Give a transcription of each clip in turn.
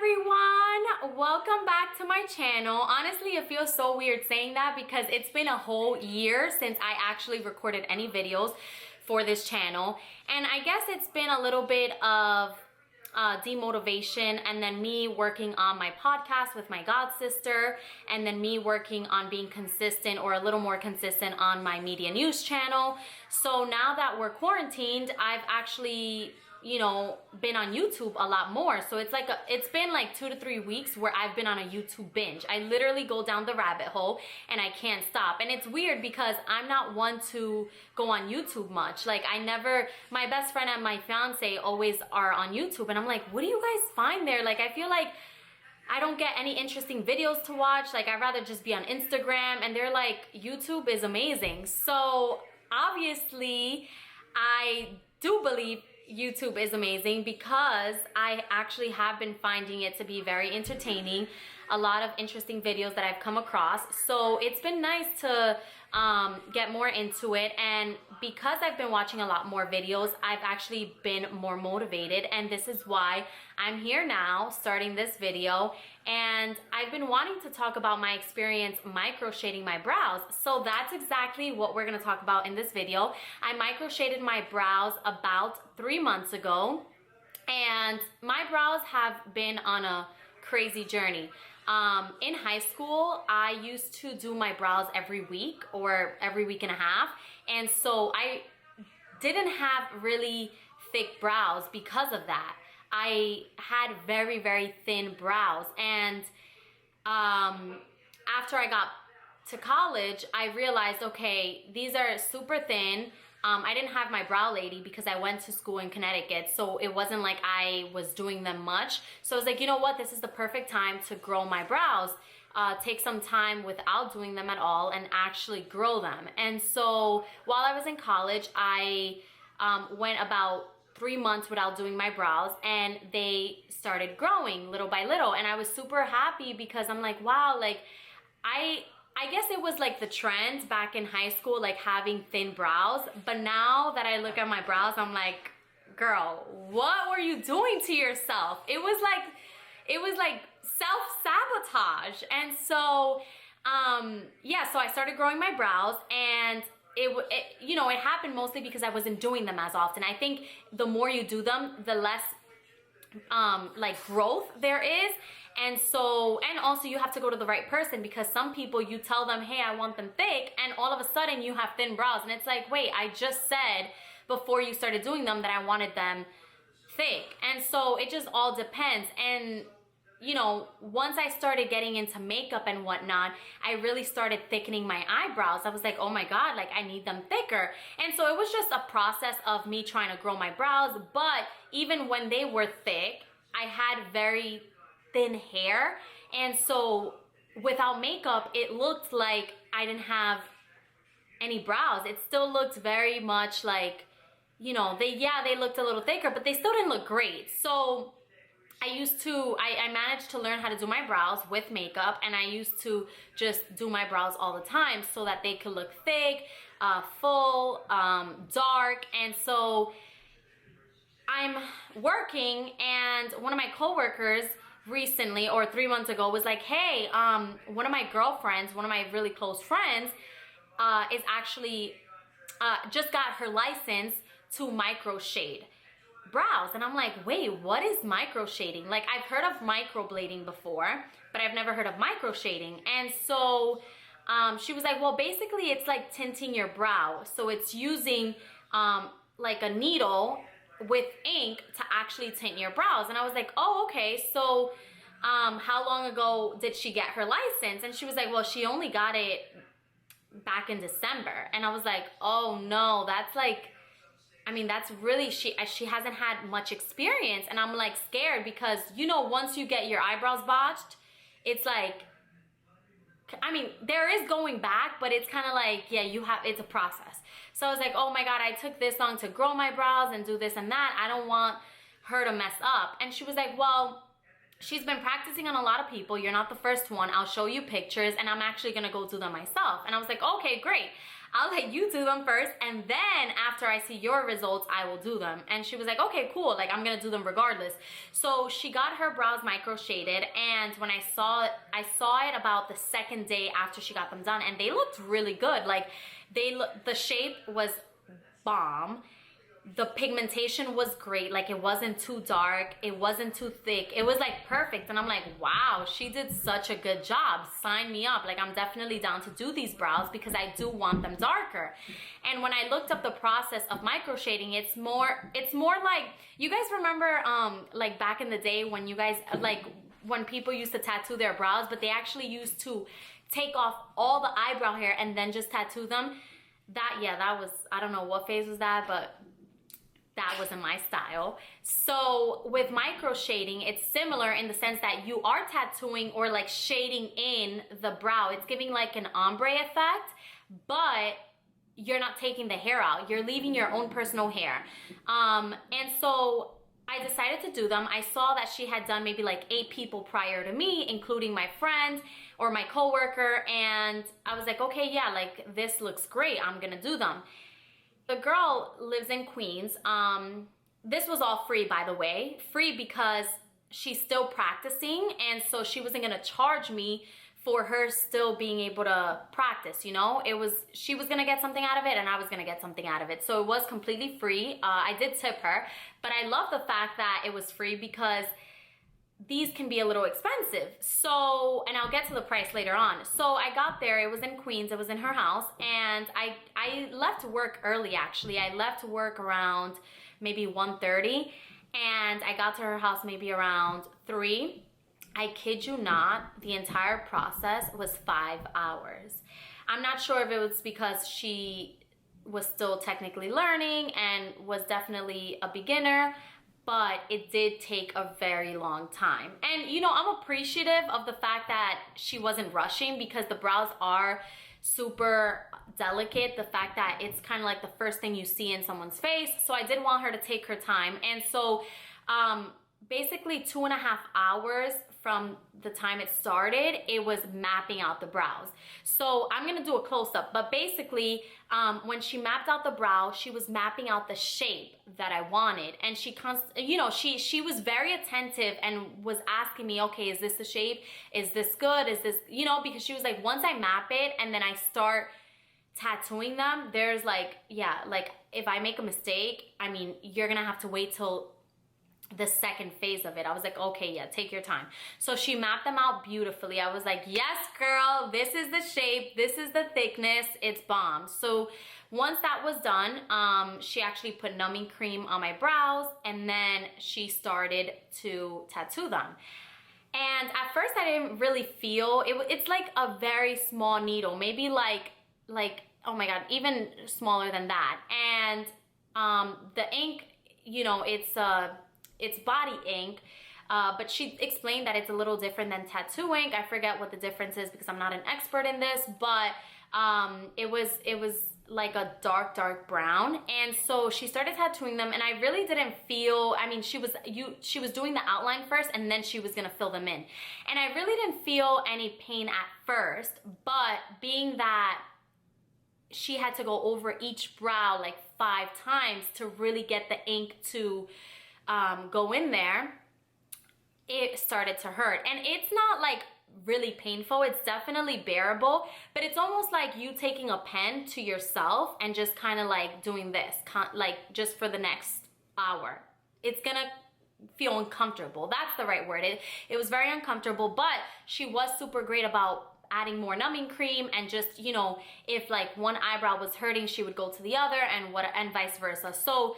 everyone, welcome back to my channel. Honestly, it feels so weird saying that because it's been a whole year since I actually recorded any videos for this channel, and I guess it's been a little bit of demotivation, and then me working on my podcast with my god sister, and then me working on being consistent or a little more consistent on my media news channel. So now that we're quarantined, I've actually been on YouTube a lot more. So it's been like 2 to 3 weeks where I've been on a YouTube binge. I literally go down the rabbit hole and I can't stop. And it's weird because I'm not one to go on YouTube much. Like my best friend and my fiance always are on YouTube, and I'm like, what do you guys find there? Like, I feel like I don't get any interesting videos to watch. Like, I'd rather just be on Instagram, and they're like, YouTube is amazing. So obviously I do believe YouTube is amazing because I actually have been finding it to be very entertaining. A lot of interesting videos that I've come across. So it's been nice to get more into it, and because I've been watching a lot more videos, I've actually been more motivated, and this is why I'm here now starting this video. And I've been wanting to talk about my experience micro shading my brows, so that's exactly what we're going to talk about in this video. I micro shaded my brows about 3 months ago, and my brows have been on a crazy journey. In high school, I used to do my brows every week or every week and a half, and so I didn't have really thick brows because of that. I had very, very thin brows, and after I got to college, I realized, okay, these are super thin. I didn't have my brow lady because I went to school in Connecticut, so it wasn't like I was doing them much. So I was like, you know what, this is the perfect time to grow my brows, take some time without doing them at all and actually grow them. And so while I was in college, I went about 3 months without doing my brows, and they started growing little by little, and I was super happy because I'm like, wow, like I guess it was like the trend back in high school, like having thin brows. But now that I look at my brows, I'm like, girl, what were you doing to yourself? It was like self-sabotage. And so, yeah, so I started growing my brows, and it happened mostly because I wasn't doing them as often. I think the more you do them, the less like growth there is. And also you have to go to the right person, because some people, you tell them, hey, I want them thick, and all of a sudden you have thin brows, and it's like, wait, I just said before you started doing them that I wanted them thick. And so it just all depends. And once I started getting into makeup and whatnot, I really started thickening my eyebrows. I was like, oh my God, like I need them thicker. And so it was just a process of me trying to grow my brows. But even when they were thick, I had very thin hair, and so without makeup, it looked like I didn't have any brows. It still looked very much like, they looked a little thicker, but they still didn't look great. So I managed to learn how to do my brows with makeup, and I used to just do my brows all the time so that they could look thick, full, dark. And so I'm working, and one of my coworkers recently, or 3 months ago, was like, hey, one of my girlfriends, one of my really close friends, is actually just got her license to micro shade brows. And I'm like, wait, what is micro shading? Like, I've heard of microblading before, but I've never heard of micro shading. And so she was like, well, basically it's like tinting your brow. So it's using like a needle with ink to actually tint your brows. And I was like, oh, okay. So how long ago did she get her license? And she was like, well, she only got it back in December. And I was like, oh no, that's like, I mean, that's really, she hasn't had much experience. And I'm like scared because, once you get your eyebrows botched, it's like, I mean, there is going back, but it's kind of like, yeah, it's a process. So I was like, oh my God, I took this long to grow my brows and do this and that. I don't want her to mess up. And she was like, well, she's been practicing on a lot of people. You're not the first one. I'll show you pictures, and I'm actually going to go do them myself. And I was like, okay, great. I'll let you do them first, and then after I see your results, I will do them. And she was like, okay, cool, like I'm gonna do them regardless. So she got her brows micro shaded, and when I saw it about the second day after she got them done, and they looked really good. Like the shape was bomb. The pigmentation was great. Like it wasn't too dark, it wasn't too thick, it was like perfect. And I'm like, wow, she did such a good job. Sign me up. Like I'm definitely down to do these brows because I do want them darker. And when I looked up the process of micro shading, it's more like, you guys remember like back in the day when you guys, like when people used to tattoo their brows, but they actually used to take off all the eyebrow hair and then just tattoo them. That was, I don't know what phase was that, but that wasn't my style. So with micro shading, it's similar in the sense that you are tattooing or like shading in the brow. It's giving like an ombre effect, but you're not taking the hair out. You're leaving your own personal hair. And so I decided to do them. I saw that she had done maybe like 8 people prior to me, including my friend or my coworker. And I was like, okay, yeah, like this looks great. I'm gonna do them. The girl lives in Queens. This was all free, by the way. Free because she's still practicing, and so she wasn't gonna charge me for her still being able to practice, you know? She was gonna get something out of it, and I was gonna get something out of it. So it was completely free. I did tip her, but I love the fact that it was free because these can be a little expensive. So, and I'll get to the price later on. So I got there, it was in Queens, it was in her house, and I left work early actually. I left work around maybe 1:30, and I got to her house maybe around 3. I kid you not, the entire process was 5 hours. I'm not sure if it was because she was still technically learning and was definitely a beginner, but it did take a very long time. And you know, I'm appreciative of the fact that she wasn't rushing because the brows are super delicate. The fact that it's kind of like the first thing you see in someone's face. So I did want her to take her time. And so basically 2.5 hours from the time it started, it was mapping out the brows. So I'm gonna do a close-up, but basically when she mapped out the brow, she was mapping out the shape that I wanted. And she was very attentive and was asking me, okay, is this the shape? Is this good? Is this, you know, because she was like, once I map it and then I start tattooing them, there's like, yeah, like if I make a mistake, I mean, you're gonna have to wait till the second phase of it. I was like, okay, yeah, take your time. So she mapped them out beautifully. I was like, yes, girl, this is the shape, this is the thickness, it's bomb. So once that was done, she actually put numbing cream on my brows, and then she started to tattoo them. And at first I didn't really feel, it's like a very small needle, maybe like, oh my God, even smaller than that. And the ink, you know, it's body ink, but she explained that it's a little different than tattoo ink. I forget what the difference is because I'm not an expert in this, but it was like a dark brown. And so she started tattooing them, and I really didn't feel, I mean, she was doing the outline first, and then she was gonna fill them in. And I really didn't feel any pain at first, but being that she had to go over each brow like 5 times to really get the ink to go in there, it started to hurt. And it's not like really painful, it's definitely bearable, but it's almost like you taking a pen to yourself and just kind of like doing this, like just for the next hour. It's gonna feel uncomfortable. That's the right word. It was very uncomfortable, but she was super great about adding more numbing cream, and just, you know, if like one eyebrow was hurting, she would go to the other, and vice versa. So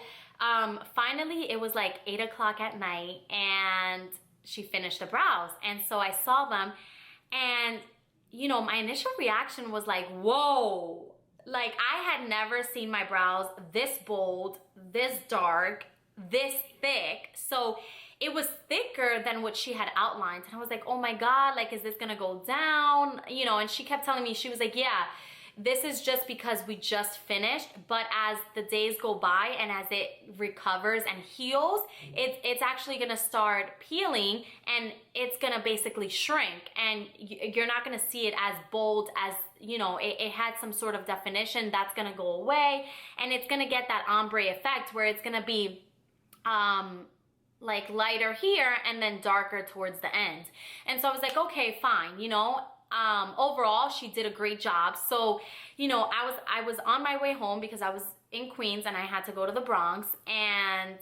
finally it was like 8 o'clock at night, and she finished the brows. And so I saw them, and you know, my initial reaction was like, whoa, like I had never seen my brows this bold, this dark, this thick. So it was thicker than what she had outlined, and I was like, oh my God, like, is this gonna go down? You know, and she kept telling me, she was like, yeah, This is just because we just finished, but as the days go by and as it recovers and heals, it's actually gonna start peeling, and it's gonna basically shrink, and you're not gonna see it as bold as, you know, it had some sort of definition. That's gonna go away, and it's gonna get that ombre effect where it's gonna be like lighter here and then darker towards the end. And so I was like, okay, fine, you know. Overall, she did a great job. So, you know, I was on my way home because I was in Queens and I had to go to the Bronx. And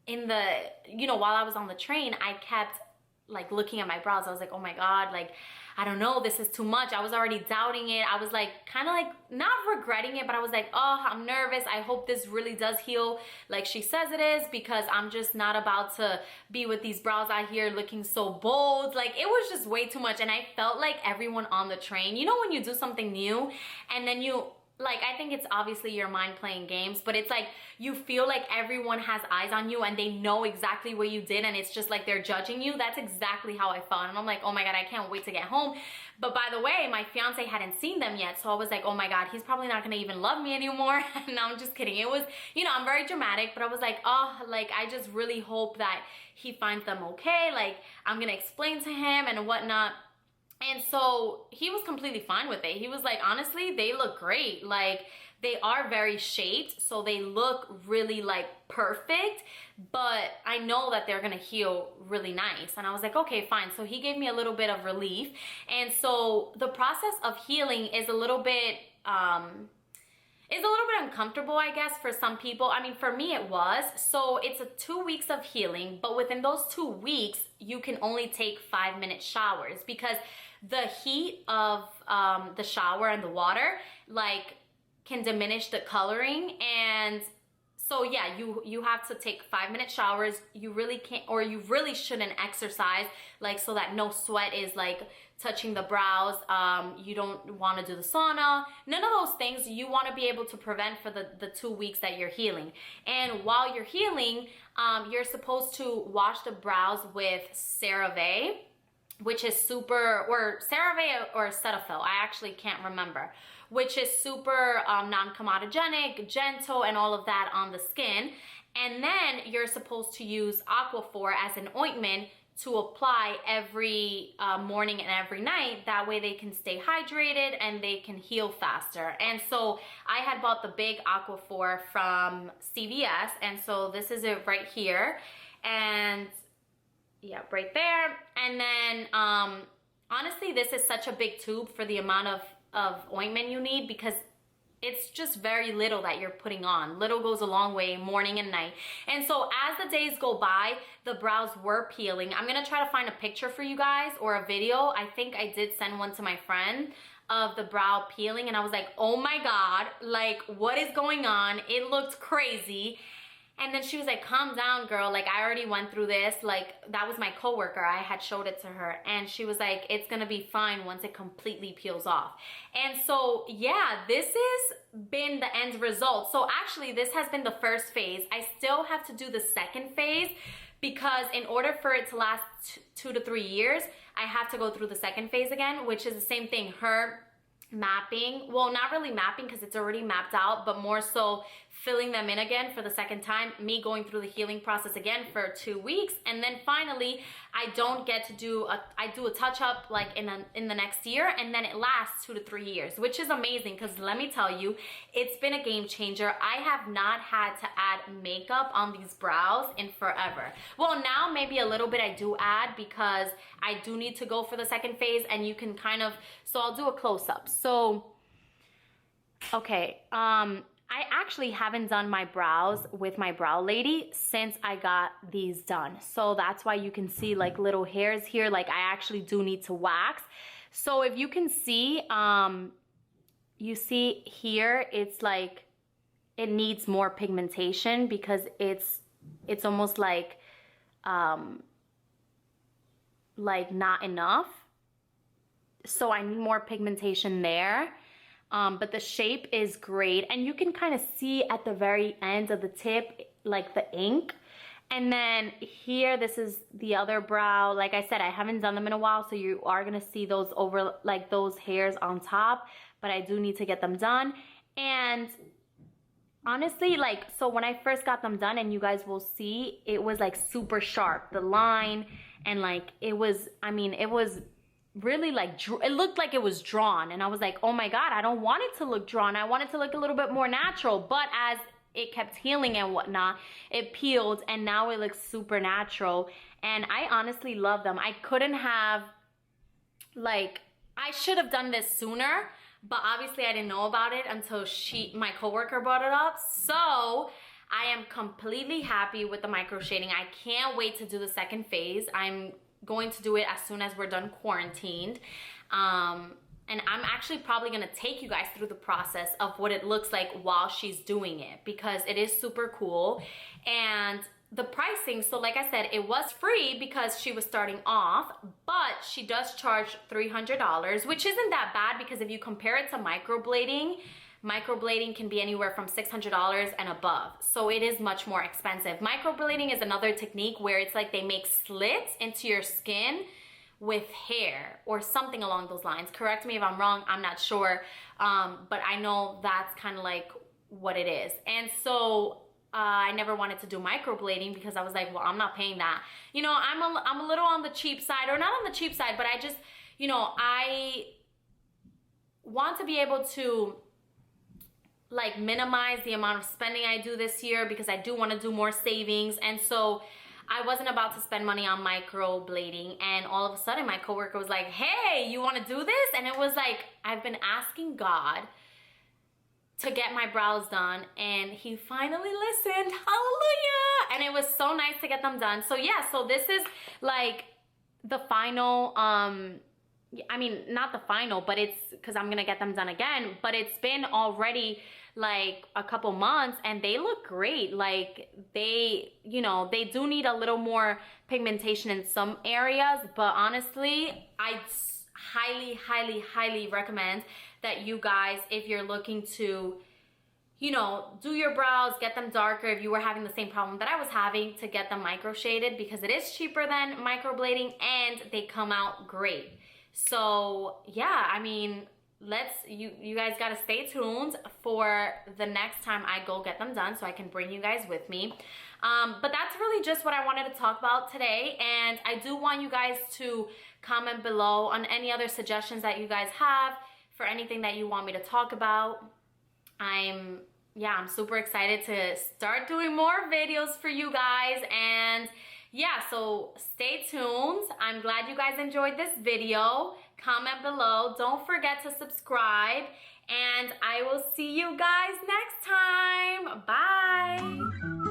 in the, you know, while I was on the train, I kept like looking at my brows. I was like, oh my God, like, I don't know, this is too much. I was already doubting it. I was like, kind of like not regretting it, but I was like, oh, I'm nervous. I hope this really does heal like she says it is, because I'm just not about to be with these brows out here looking so bold. Like, it was just way too much. And I felt like everyone on the train, you know, when you do something new and then you, like, I think it's obviously your mind playing games, but it's like you feel like everyone has eyes on you and they know exactly what you did, and it's just like they're judging you. That's exactly how I felt. And I'm like, oh my God, I can't wait to get home. But by the way, my fiance hadn't seen them yet, so I was like, oh my God, he's probably not gonna even love me anymore. No, I'm just kidding. It was, you know, I'm very dramatic, but I was like, oh, like, I just really hope that he finds them okay. Like, I'm gonna explain to him and whatnot. And so he was completely fine with it. He was like, honestly, they look great. Like, they are very shaped, so they look really like perfect, but I know that they're gonna heal really nice. And I was like, okay, fine. So he gave me a little bit of relief. And so the process of healing is a little bit uncomfortable, I guess, for some people. I mean, for me it was. So it's 2 weeks of healing, but within those 2 weeks, you can only take 5-minute showers, because the heat of the shower and the water, like, can diminish the coloring. And so yeah, you have to take 5-minute showers. You really can't, or you really shouldn't exercise, like, so that no sweat is like touching the brows. You don't want to do the sauna, none of those things. You want to be able to prevent for the 2 weeks that you're healing. And while you're healing, you're supposed to wash the brows with CeraVe, which is super, or CeraVe or Cetaphil, I actually can't remember, which is super non-comedogenic, gentle, and all of that on the skin. And then you're supposed to use Aquaphor as an ointment to apply every morning and every night. That way they can stay hydrated and they can heal faster. And so I had bought the big Aquaphor from CVS, and so this is it right here. And yeah, right there. And then honestly, this is such a big tube for the amount of ointment you need, because it's just very little that you're putting on. Little goes a long way, morning and night. And so as the days go by, the brows were peeling. I'm gonna try to find a picture for you guys, or a video. I think I did send one to my friend of the brow peeling, and I was like, oh my God, like, what is going on? It looked crazy. And then she was like, calm down, girl. Like, I already went through this. Like, that was my coworker. I had showed it to her. And she was like, it's going to be fine once it completely peels off. And so, yeah, this has been the end result. So actually, this has been the first phase. I still have to do the second phase, because in order for it to last 2 to 3 years, I have to go through the second phase again, which is the same thing. Her mapping, well, not really mapping because it's already mapped out, but more so filling them in again for the second time, me going through the healing process again for 2 weeks, and then finally I don't get to do I do a touch-up like in the next year, and then it lasts 2 to 3 years, which is amazing, because let me tell you, it's been a game changer. I have not had to add makeup on these brows in forever. Well, now maybe a little bit I do add, because I do need to go for the second phase, and you can kind of, so I'll do a close-up. So okay, I actually haven't done my brows with my brow lady since I got these done. So that's why you can see like little hairs here. Like, I actually do need to wax. So if you can see, you see here, it's like, it needs more pigmentation, because it's almost like not enough. So I need more pigmentation there. But the shape is great, and you can kind of see at the very end of the tip, like the ink. And then here, this is the other brow. Like I said, I haven't done them in a while, so you are gonna see those over, like those hairs on top. but I do need to get them done. And honestly, like, so when I first got them done, and you guys will see, it was like super sharp, the line, and like it was, I mean, it was really like, it looked like it was drawn, and I was like, oh my God, I don't want it to look drawn. I want it to look a little bit more natural. But as it kept healing and whatnot, it peeled, and now it looks super natural. And I honestly love them. I couldn't have, like, I should have done this sooner, but obviously I didn't know about it until my coworker brought it up. So I am completely happy with the micro shading. I can't wait to do the second phase. I'm going to do it as soon as we're done quarantined. And I'm actually probably gonna take you guys through the process of what it looks like while she's doing it, because it is super cool. And the pricing, so like I said, it was free because she was starting off, but she does charge $300, which isn't that bad, because if you compare it to microblading can be anywhere from $600 and above. So it is much more expensive. Microblading is another technique where it's like they make slits into your skin with hair or something along those lines. Correct me if I'm wrong, I'm not sure. But I know that's kind of like what it is. And so I never wanted to do microblading because I was like, well, I'm not paying that. You know, I'm a little on the cheap side, or not on the cheap side, but I just, you know, I want to be able to like minimize the amount of spending I do this year, because I do want to do more savings. And so I wasn't about to spend money on microblading, and all of a sudden my coworker was like, hey, you want to do this? And it was like, I've been asking God to get my brows done, and he finally listened. Hallelujah. And it was so nice to get them done. So yeah, so this is like the final, I mean, not the final, but it's because I'm gonna get them done again, but it's been already like a couple months, and they look great. Like they, you know, they do need a little more pigmentation in some areas, but honestly, I highly, highly, highly recommend that you guys, if you're looking to, you know, do your brows, get them darker, if you were having the same problem that I was having, to get them micro shaded, because it is cheaper than microblading and they come out great. So yeah, I mean, you guys gotta stay tuned for the next time I go get them done, so I can bring you guys with me. But that's really just what I wanted to talk about today, and I do want you guys to comment below on any other suggestions that you guys have for anything that you want me to talk about. I'm super excited to start doing more videos for you guys, and yeah, so stay tuned. I'm glad you guys enjoyed this video. Comment below. Don't forget to subscribe, and I will see you guys next time. Bye.